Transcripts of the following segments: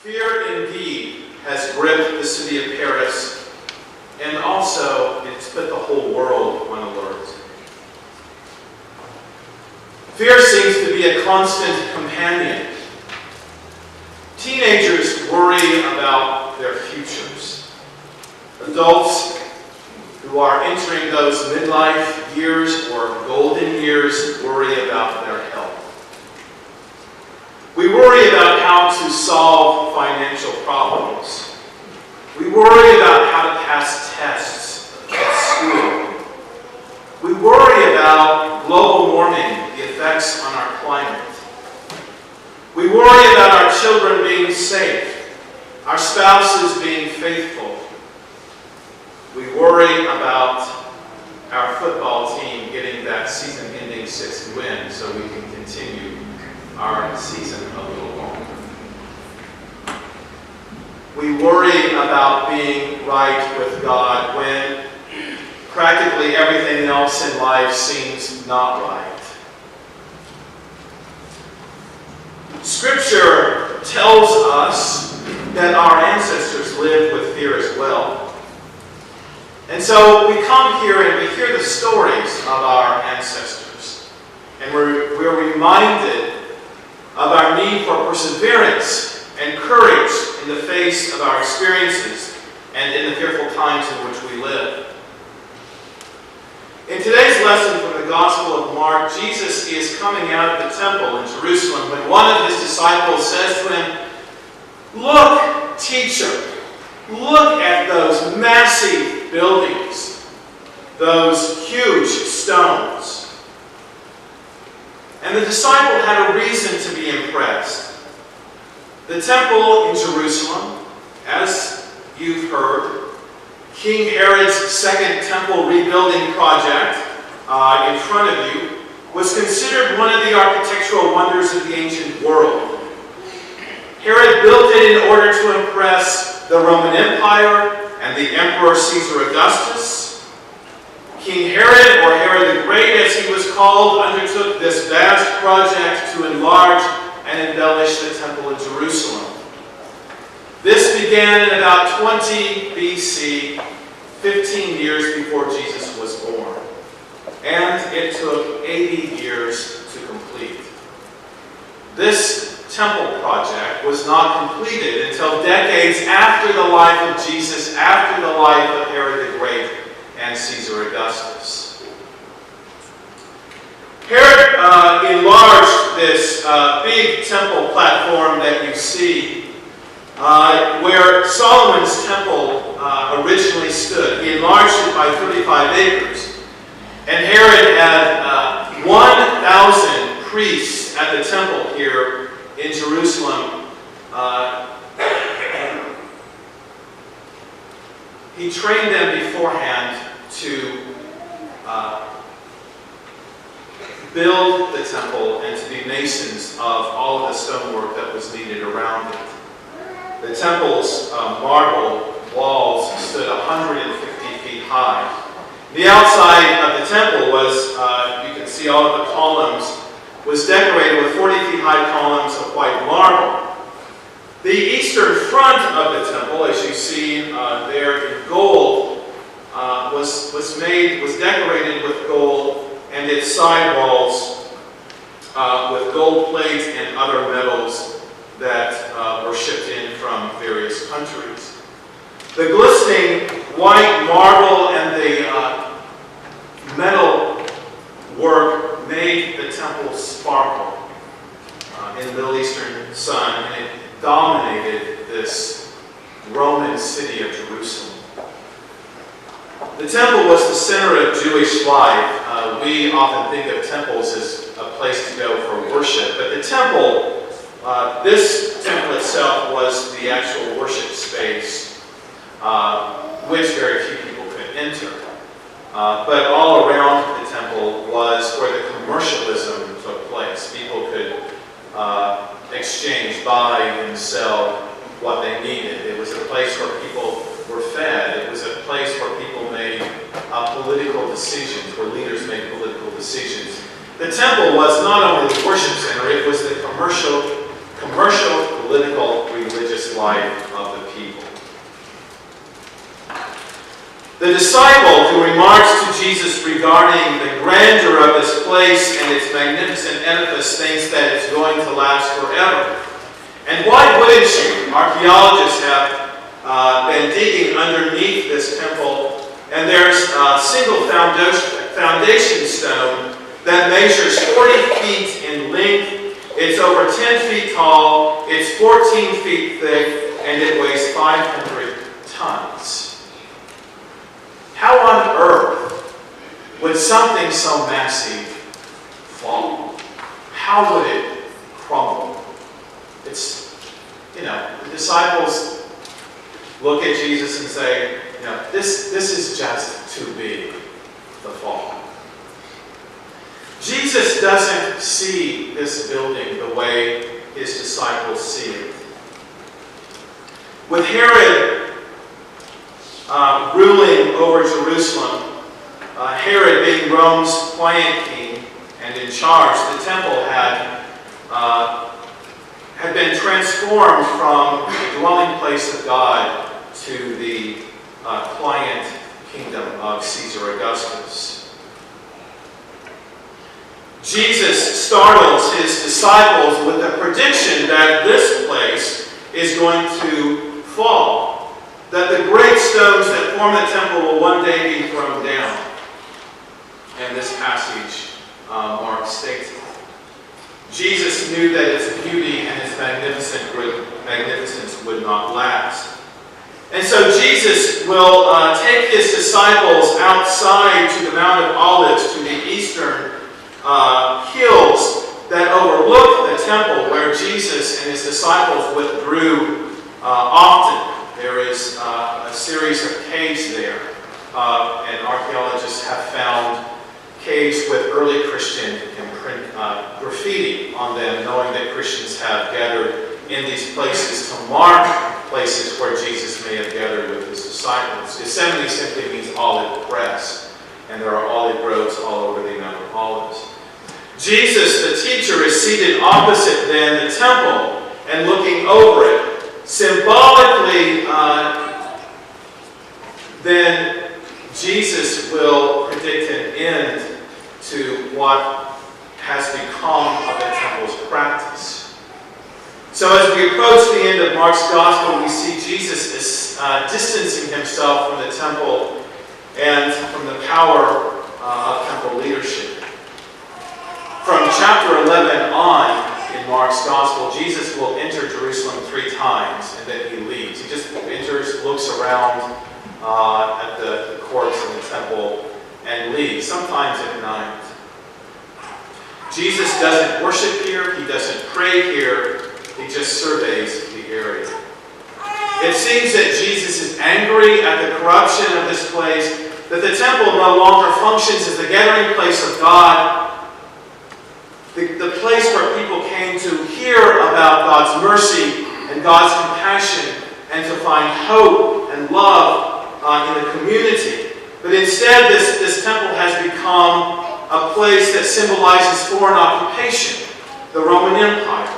Fear indeed has gripped the city of Paris, and also it's put the whole world on alert. Fear seems to be a constant companion. Teenagers worry about their futures. Adults who are entering those midlife years or golden years worry about their health. We worry about how to solve financial problems. We worry about how to pass tests at school. We worry about global warming, the effects on our climate. We worry about our children being safe, our spouses being faithful. We worry about our football team getting that season-ending 6th win so we can continue our season a little longer. We worry about being right with God when practically everything else in life seems not right. Scripture tells us that our ancestors lived with fear as well. And so we come here and we hear the stories of our ancestors. And we're reminded of our need for perseverance and courage in the face of our experiences and in the fearful times in which we live. In today's lesson from the Gospel of Mark, Jesus is coming out of the temple in Jerusalem when one of his disciples says to him, "Look, teacher, look at those massive buildings, those huge stones." And the disciple had a reason to be impressed. The temple in Jerusalem, as you've heard, King Herod's second temple rebuilding project in front of you, was considered one of the architectural wonders of the ancient world. Herod built it in order to impress the Roman Empire and the Emperor Caesar Augustus. King Herod, or Herod the Great as he was called, undertook this vast project to enlarge and embellish the temple in Jerusalem. This began in about 20 BC, 15 years before Jesus was born. And it took 80 years to complete. This temple project was not completed until decades after the life of Jesus, after the life of Herod the Great and Caesar Augustus. Herod enlarged this big temple platform that you see where Solomon's temple originally stood. He enlarged it by 35 acres. And Herod had 1,000 priests at the temple here in Jerusalem. He trained them beforehand to build the temple and to be masons of all of the stonework that was needed around it. The temple's marble walls stood 150 feet high. The outside of the temple was, you can see all of the columns, was decorated with 40 feet high columns of white marble. The eastern front of the temple, as you see there in gold, was decorated with gold, and its side walls with gold plates and other metals that were shipped in from various countries. The glistening white marble and the metal work made the temple sparkle in the Middle Eastern sun, and it dominated this Roman city of Jerusalem. The temple was the center of Jewish life. We often think of temples as a place to go for worship, but the temple, this temple itself was the actual worship space, which very few people could enter. But all around the temple was where the commercialism took place. People could exchange, buy and sell what they needed. It was a place where people were fed. It was a place where people made political decisions, where leaders made political decisions. The temple was not only the worship center, it was the commercial political, religious life of the people. The disciple who remarks to Jesus regarding the grandeur of this place and its magnificent edifice thinks that it's going to last forever. And why wouldn't you? Archaeologists have been digging underneath this temple, and there's a single foundation stone that measures 40 feet in length. It's over 10 feet tall, it's 14 feet thick, and it weighs 500 tons. How on earth would something so massive fall? How would it crumble? It's, the disciples look at Jesus and say, this is just too big to fall. Jesus doesn't see this building the way his disciples see it. With Herod ruling over Jerusalem, Herod being Rome's quiet king and in charge, the temple had been transformed from the dwelling place of God to the client kingdom of Caesar Augustus. Jesus startles his disciples with a prediction that this place is going to fall, that the great stones that form the temple will one day be thrown down. And this passage Mark states it. Jesus knew that its beauty and its magnificence would not last. And so Jesus will take his disciples outside to the Mount of Olives, to the eastern hills that overlook the temple where Jesus and his disciples withdrew often. There is a series of caves there, and archaeologists have found caves with early Christian graffiti on them, knowing that Christians have gathered in these places to mark places where Jesus may have gathered with his disciples. Gethsemane simply means olive press, and there are olive groves all over the Mount of Olives. Jesus, the teacher, is seated opposite then the temple and looking over it. Symbolically, then Jesus will predict an end to what has become of the temple's practice. So as we approach the end of Mark's Gospel, we see Jesus is distancing himself from the temple and from the power of temple leadership. From chapter 11 on in Mark's Gospel, Jesus will enter Jerusalem 3 times and then he leaves. He just enters, looks around at the courts and the temple and leaves, sometimes at night. Jesus doesn't worship here, he doesn't pray here, he just surveys the area. It seems that Jesus is angry at the corruption of this place, that the temple no longer functions as the gathering place of God, the place where people came to hear about God's mercy and God's compassion and to find hope and love in the community. But instead, this temple has become a place that symbolizes foreign occupation, the Roman Empire.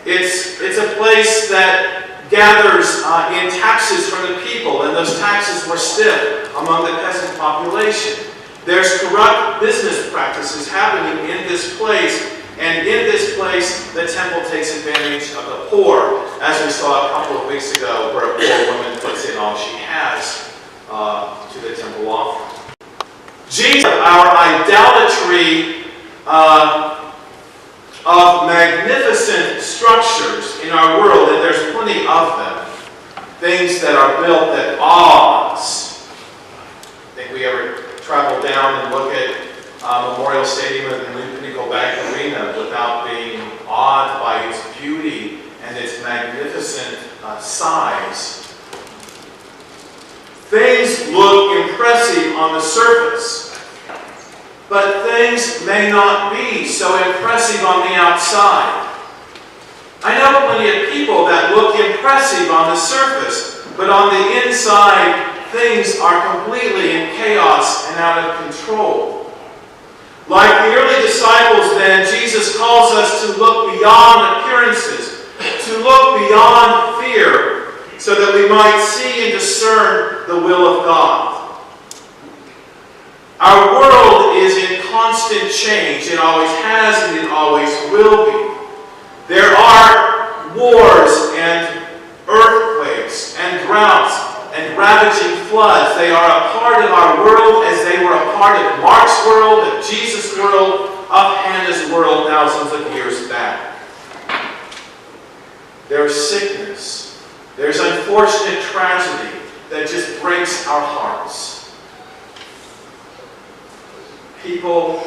It's a place that gathers in taxes from the people, and those taxes were stiff among the peasant population. There's corrupt business practices happening in this place, and in this place, the temple takes advantage of the poor, as we saw a couple of weeks ago, where a poor woman puts in all she has to the temple offering. Jesus, our idolatry of magnificent structures in our world, and there's plenty of them, things that are built that awe us. I think we ever travel down and look at Memorial Stadium and the new Pinnacle Bank Arena without being awed by its beauty and its magnificent size. Things look impressive on the surface, but things may not be so impressive on the outside. I know plenty of people that look impressive on the surface, but on the inside, things are completely in chaos and out of control. Like the early disciples then, Jesus calls us to look beyond appearances, to look beyond fear so that we might see and discern the will of God. Our world is in constant change. It always has and it always will be. There are wars and earthquakes and droughts and ravaging floods. They are a part of our world as they were a part of Mark's world, of Jesus' world, of Hannah's world thousands of years back. There's sickness. There's unfortunate tragedy that just breaks our hearts. People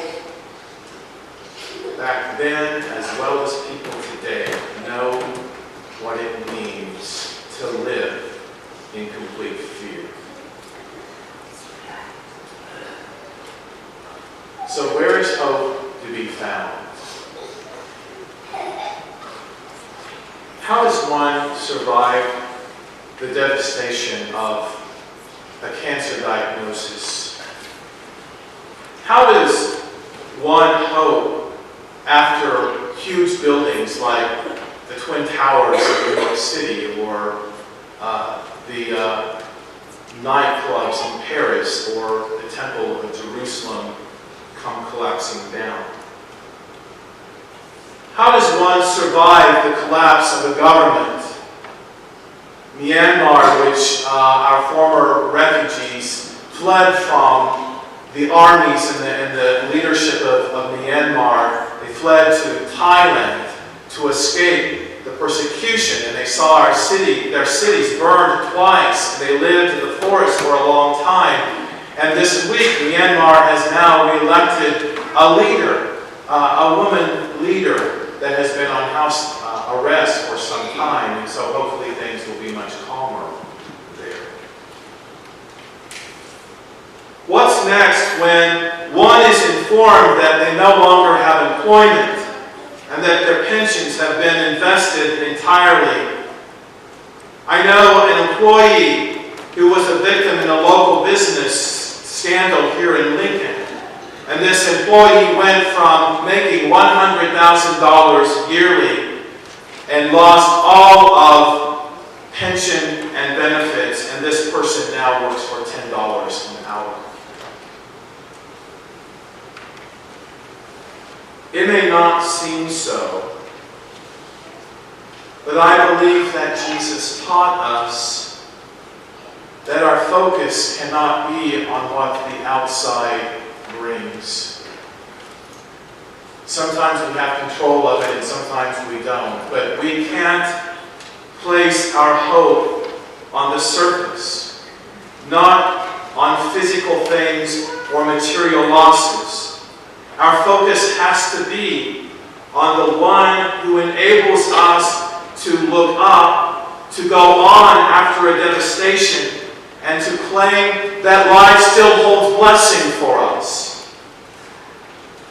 back then, as well as people today, know what it means to live in complete fear. So where is hope to be found? How does one survive the devastation of a cancer diagnosis? How does one hope after huge buildings like the Twin Towers of New York City or the nightclubs in Paris or the Temple of Jerusalem come collapsing down? How does one survive the collapse of a government? Myanmar, which our former refugees fled from the armies and the leadership of Myanmar, they fled to Thailand to escape the persecution, and they saw their cities burned twice, and they lived in the forest for a long time. And this week, Myanmar has now re-elected a leader, a woman leader that has been on house arrest for some time, and so hopefully things will be much calmer there. What's next when one is informed that they no longer have employment and that their pensions have been invested entirely? I know an employee who was a victim in a local business scandal here in Lincoln. And this employee went from making $100,000 yearly and lost all of pension and benefits, and this person now works for $10 an hour. It may not seem so, but I believe that Jesus taught us that our focus cannot be on what the outside brings. Sometimes we have control of it and sometimes we don't, but we can't place our hope on the surface, not on physical things or material losses. Our focus has to be on the one who enables us to look up, to go on after a devastation, and to claim that life still holds blessing for us.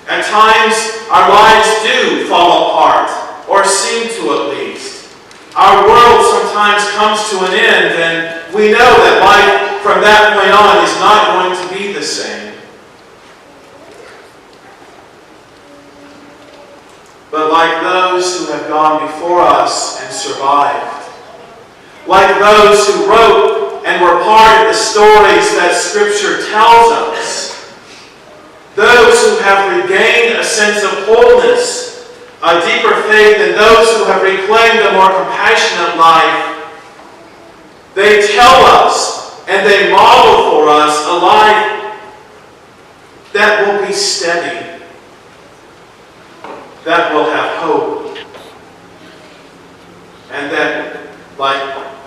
At times, our lives do fall apart, or seem to at least. Our world sometimes comes to an end, and we know that life from that point on is not going to be the same. But like those who have gone before us and survived, like those who wrote and were part of the stories that Scripture tells us, those who have regained a sense of wholeness, a deeper faith than those who have reclaimed a more compassionate life, they tell us and they model for us a life that will be steady, that will have hope, and that, like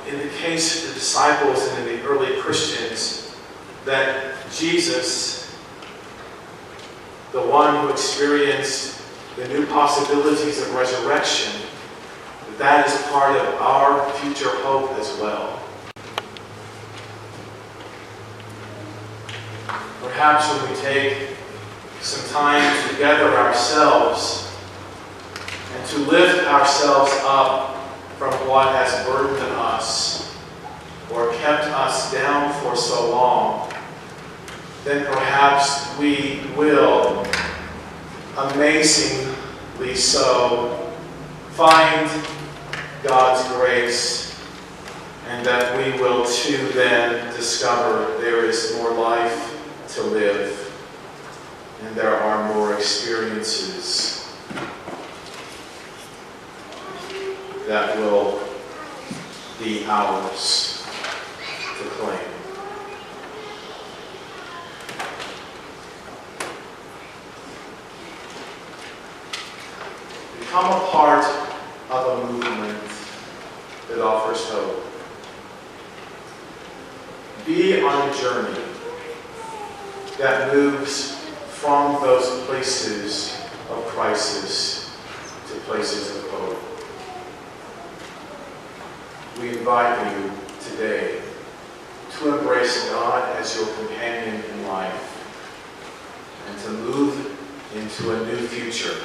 in the case of the disciples and in the early Christians, that Jesus, the one who experienced the new possibilities of resurrection, that is part of our future hope as well. Perhaps when we take some time to gather ourselves and to lift ourselves up from what has burdened us or kept us down for so long, then perhaps we will, amazingly so, find God's grace, and that we will too then discover there is more life to live, and there are more experiences that will be ours to claim. Become a part of a movement that offers hope. Be on a journey that moves from those places of crisis to places of hope. We invite you today to embrace God as your companion in life and to move into a new future